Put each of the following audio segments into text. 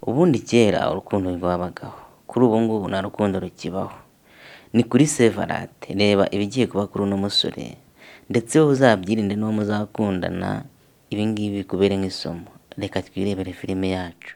ubundi kera urukundo rwabagaho, kuri ubu ngubu nta rukundo rukibaho. Ni kuri Sevarate, reba ibigiye kuba kuri uno musore ndetse wowe uzabyirinde n'uwo muzakundana, ibi ngibi bikubere nk'isomo. Reka twirebere filime yacu.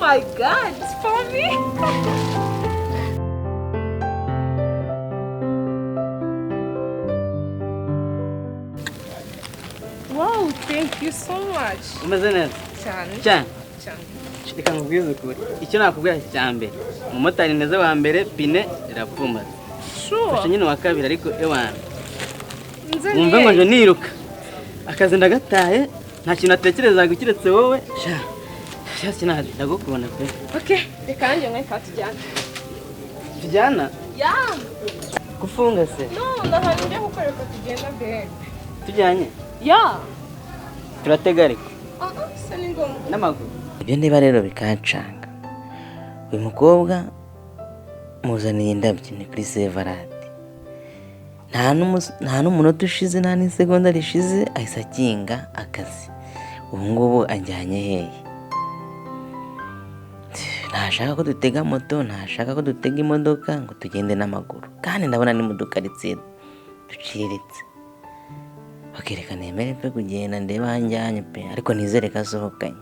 My God, it's for me. Wow, thank you so much. Umeze neza Cyane. cyane. Cyane. Reka nkubwize ukuri, icyo nakubwira cyambere, umumotari neza wa mbere pine irapfuma. Sure. Fashe nyine wa kabiri ariko ewana. Nze Mwumve ngo nje niruka. Akazi ndagataye, nta kintu atekerezaga ukiretse wowe. Sha. Cyase ndagukubona pe. Okay, reka nanjye nkwepa tujyana. Tujyana? Ya. Kufunga se? No, ndahari njye kukoreka tugenda babe. Tujyanye? Ya. Turatega ariko. Se ni ngombwa. N'amaguru. Ibyo niba rero bikancanga. Uyu mukobwa muzaniye indabyo ni kuri Sevarate. Nta n'umunota ushize, nta n'isegonda rishize ahise akinga akazi. Ubu ngubu ajyanye hehe? Ntashaka ko dutega moto, ntashaka ko dutega imodoka ngo tugende n'amaguru. Kandi ndabona ni mu dukaritsiye duciriritse. Bakereka nemere pe kugenda ndeba hanjyanye pe, ariko nizere ko asohokanye.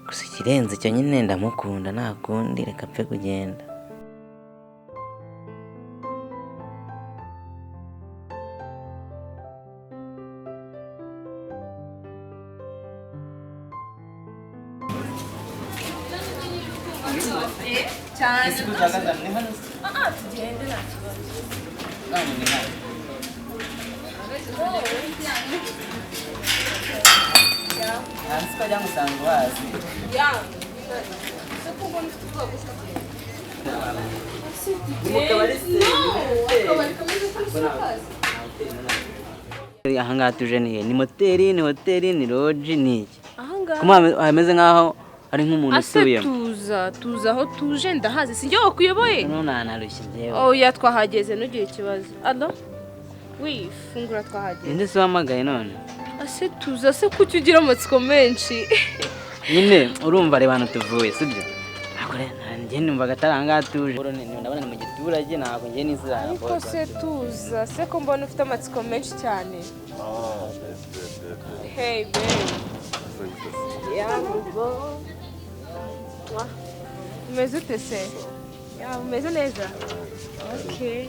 Gusa ikirenze icyo nyine ndamukunda, nta kundi reka pe kugenda. Cyane. Tugende nta kibazo. Ntabwo ajya musanga wazi. Ya. Se kuko mfite ubwoba bwo kugenda. Aha ngaha tuje ni moteri, ni hoteli, ni loji, ni iki? Aha ngaha. Kuma hameze nk'aho ari nk'umuntu usubiyemo. Tuza aho tuje ndahazi. Sinjye wakuyoboye? None narushye njyewe. Oya, twahageze ntugire ikibazo. Ado? Oui, fungura twahageze. Ninde se wamagaye none? Ase tuza se kuki ugira amatsiko menshi. Nyine urumva reba hano tuvuye sibyo? Ntabwo njye numvaga atari aha ngaha tuje. Ndabona ni mu giturage, ntabwo njye n'izira. Ariko se tuza se ko mbona ufite amatsiko menshi cyane. Hey babe. Yeah, bro. Umeze ute se? Ya, umeze neza? Okay.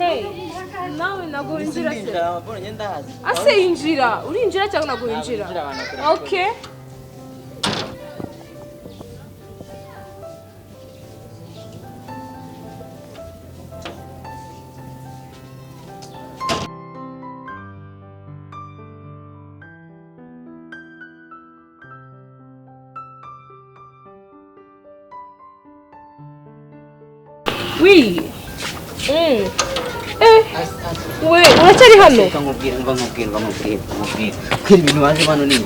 Hey, nawe nago injira se. Ndinjira, mbona ngenda hazi. Ase injira, urinjira cyangwa nago injira? Okay. Oui. We, uracyari hano? Nkubwira. Kwira ibintu waje bano nini?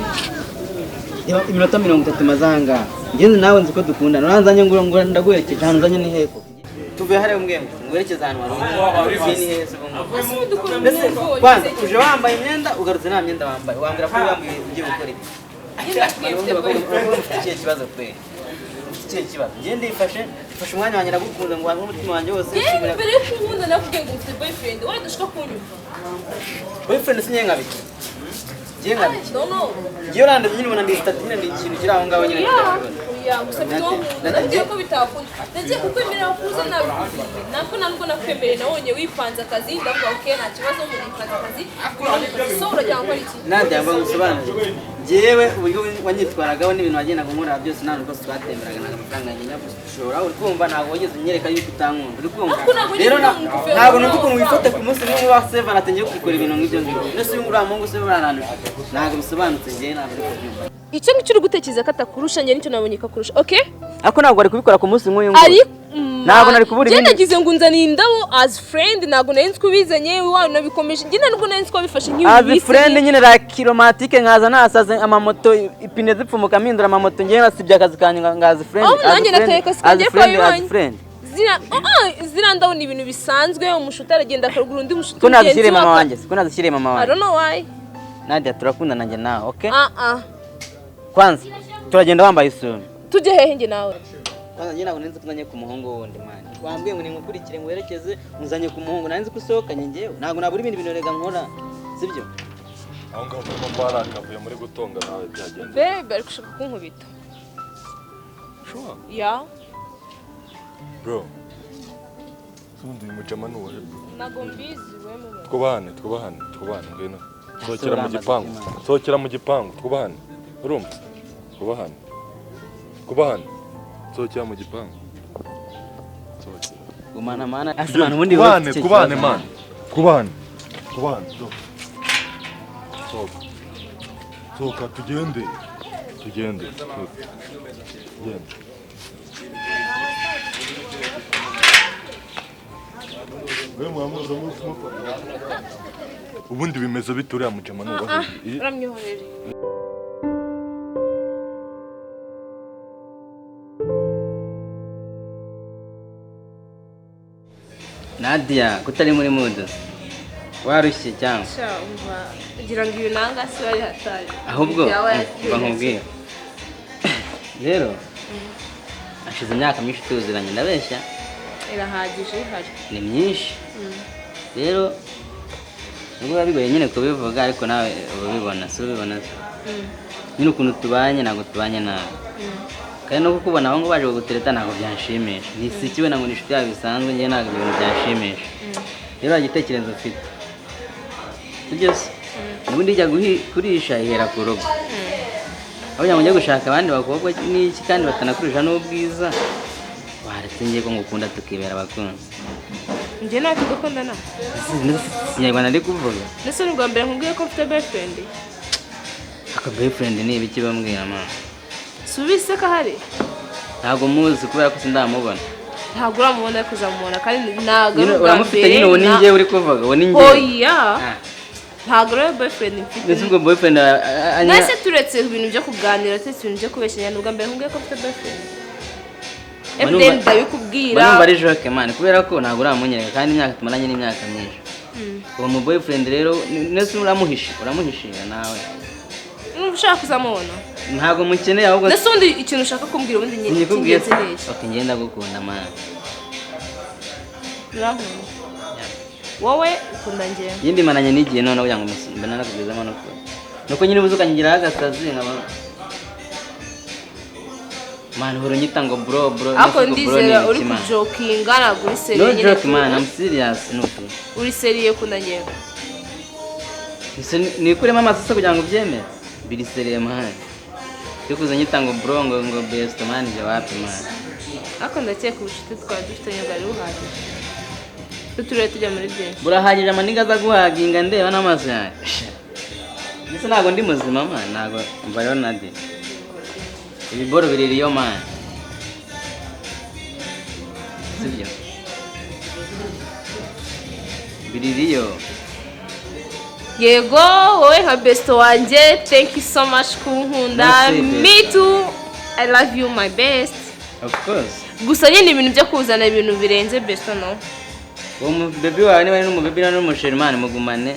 Iminota 30 mazanga. Ngenze nawe nzi ko dukunda. Naranzanye ngo ndaguherekeje hano nzanye ni heko. Tuve hare umwemwe. Ngwerekeza hano wari. Ni hese ngo. Mbese kwanza uje wambaye imyenda ugarutse nta myenda wambaye. Wambira ko wambaye ugiye gukora iki? Iki kibazo kwe. Ikibazo ngende ifashe umwanya wanjye nagukunda ngo umutima wanjye wose mbere yo kunkunda nakubwiye ngo ufite boyfriend wari dushaka kunyumva boyfriend sinye ngabiki no ngiye rande nyine ubona ndi statine ndi ikintu kiri aho ngaho nyine ya gusa nagiye ko bitakunda nagiye kukwemerera kuza nawe nako nubwo nakwemereye nabonye wipanze akazi ndavuga okay nta kibazo mu wipanze akazi so urajya ngo iki nande yamba gusobanura jewe uburyo wanyitwaragaho n'ibintu wagendaga nkora byose nta nuko twatemberaga n'amafaranga nyine gushora uri kumva ntabwo wageze unyereka yuko utankunda uri kumva rero ntabwo numva ukuntu wifata ku munsi n'umwe wa 7 atengiye kwikora ibintu nk'ibyo ngibyo nese uri amungu se barananira ntabwo bisobanutse ngiye ntabwo ari kubyumva icyo ngicyo uri gutekereza ko atakurusha njye nicyo nabonye ko akurusha okay ako ntabwo ari kubikora ku munsi nk'uyu ntabwo nari kubura ibintu nagize ngo nzaniye indabo as friend ntabwo nari nzi ko bizanye wawe nabikomeje njye nubwo nari nzi ko bifashe nk'ibintu as friend nyine la kilomatike nkaza nasaze amamoto ipine zipfumuka mpindura amamoto ngiye nasibye akazi kanye ngazi friend nanjye nateka sikanje kwa as friend zira ndabona ibintu bisanzwe umushuti aragenda akarugura undi mushuti ko nazishyire mama wanjye ko nazishyire mama wanjye I don't know why Nadia turakunda nanjye nawe okay kwanza turagenda wambaye isura tujye hehe nge nawe kwanza njye ntabwo nenze kuzanye ku muhungu wundi mani wambwiye ngo ningukurikire ngo werekeze muzanye ku muhungu nanze ko usohokanye ngewe ntabwo nabura ibindi bintu rega nkora sibyo aho ngaho kuko barakavuye muri gutonga nawe byagenda bebe ari gushaka kunkubita sure ya bro sundi mujama nuwe nago mbizi we mu twubahane ngwino sohokera mu gipangu twubahane urumva twubahane sohokera mu gipangu sohokera gumana mana asana ubundi twubahane man twubahane sohoka tugende ubundi bimeze bituriya mujama nubaho uramyohorere Nadia kutari muri mood warushye cyangwa umva ugira ngo iyo nanga se bari hatari ahubwo bankubwiye rero ashize imyaka myinshi tuziranye ndabeshya irahagije ihari ni myinshi rero nubwo bigoye nyine kubivuga ariko nawe ubibona si ubibona nyine ukuntu tubanye ntabwo tubanye nawe kandi no kukubona aho ngo baje gutereta ntabwo byanshimisha ni si kibona ngo nishuti yawe bisanzwe njye ntabwo ibintu byanshimisha rero igitekerezo mfite byose ubundi njya kurisha ihera ku rugo aho njya gushaka abandi bakobwa n'iki kandi batanakurisha n'ubwiza waretse ngiye ko ngukunda tukibera abakunzi njye nawe tugakundana Ikinyarwanda ndi kuvuga ndetse n'ubwa mbere nkubwiye ko mfite boyfriend aka boyfriend ni ibiki bambwira mama subise ko ahari ntabwo muzi kubera ko sindamubona ntabwo uramubona ariko uzamubona kandi ntabwo ari ubwa uramufite nyine uwo ni njye uri kuvuga uwo ni njye oya ntabwo rero boyfriend mfite ndetse ubwo boyfriend nase turetse ibintu byo kuganira ndetse ibintu byo kubeshyanya n'ubwa mbere nkubwiye ko mfite boyfriend everyday ndabikubwira banumva ari joke man kubera ko ntabwo uramunyereka kandi imyaka tumaranye n'imyaka myinshi uwo mu boyfriend rero ndetse uramuhishira nawe ushaka kuzamubona ntabwo mukeneye ahubwo ndetse undi ikintu ushaka kumbwira ubundi nyine okay ngenda gukunda man urankunda wowe ukunda njye yindi mananye n'igihe none kugira ngo mbe narakugezamo nuko nyine ubuzukanyigiraho agasazi nkaba Man, urunyita ngo bro ako ndizera uri kujokinga ntabwo uri seriye no joke man, I'm serious no bro. uri seriye kundagiye Ni kurema amasasa kugira ngo byemere biri seriye man. Cyo kuzanyita ngo bro ngo besto man je wapi man. ako ndakeka ubucuti twari dufite nyabari buhagije tuturere tujya muri byinshi Burahagije amaniga aza guhaginga ndeba n'amaso yanjye. Ndetse ntabwo ndi muzima man, ntabwo mvayo nade. Ibiboro biririyo man. Sibyo. Biririyo. yego wowe nka besto wanjye thank you so much kunkunda. Me too, I love you my best. Of course. Gusa nyine ibintu byo kuzana ibintu birenze besto no. Uwo baby wawe niba ari n'umubaby na n'umusheri man mugumane.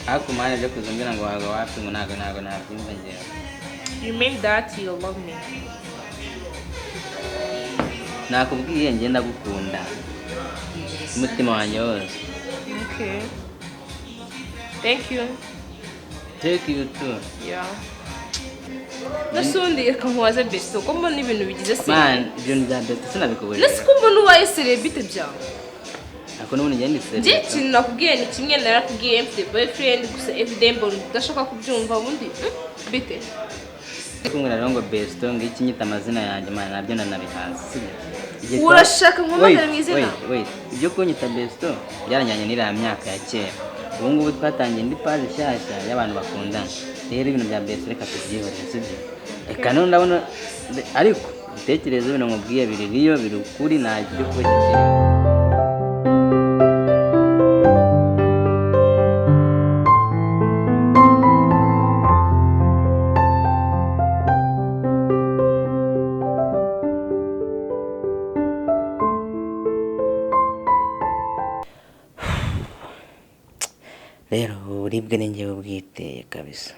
Ako man byo kuzumbira ngo waga wapi ngo ntago nabyumva ngewe. You mean that you love me? Nakubwiye nge ndagukunda. Umutima wanjye wose. Okay. Thank you. Take you too. Yeah. Nasundi reka nkubaze besto ko mbona ibintu bigize se. Man, ibintu bya besto sinabikubuje. Nasi ko mbona ubaye celebrity byawe. Ako n'ubundi nge ndi celebrity. Je kintu nakubwiye ni kimwe narakubwiye mfite boyfriend gusa everyday mbona udashaka kubyumva ubundi bite. Kumwe rero ngo besto ngiki nyita amazina yanjye man nabyo nanabihazi. Urashaka nkomagara mu izina? Wait. Ibyo kunyita besto byaranyanye n'ira myaka ya kera. Ubu ngubu twatangiye indi page nshyashya y'abantu bakundana. Rero ibintu bya besto reka tubyihorere sibyo. Eka none ndabona ariko ibitekerezo bino nkubwiye biririyo biri ukuri nta byo kugira. Rero uburibwe ni njyewe bwiteye kabisa.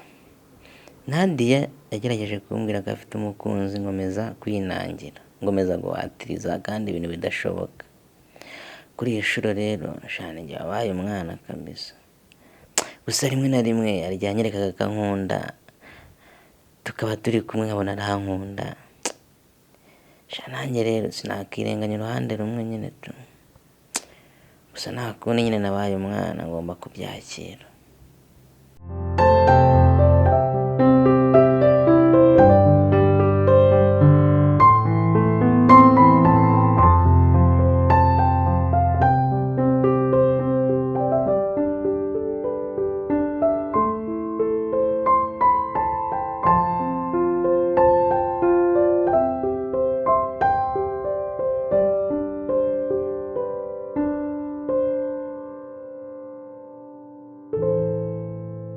Nadia yagerageje kumbwira ko afite umukunzi ngomeza kwinangira, ngomeza guhatiriza kandi ibintu bidashoboka. Kuri iyi shuro rero shana njye wabaye umwana kabisa. Gusa rimwe na rimwe aryanyerekaga kankunda tukaba turi kumwe nkabona arankunda. Shana nanjye rero sinakirenganya uruhande rumwe nyine tu. Gusa nta kundi nyine nabaye umwana ngomba kubyakira.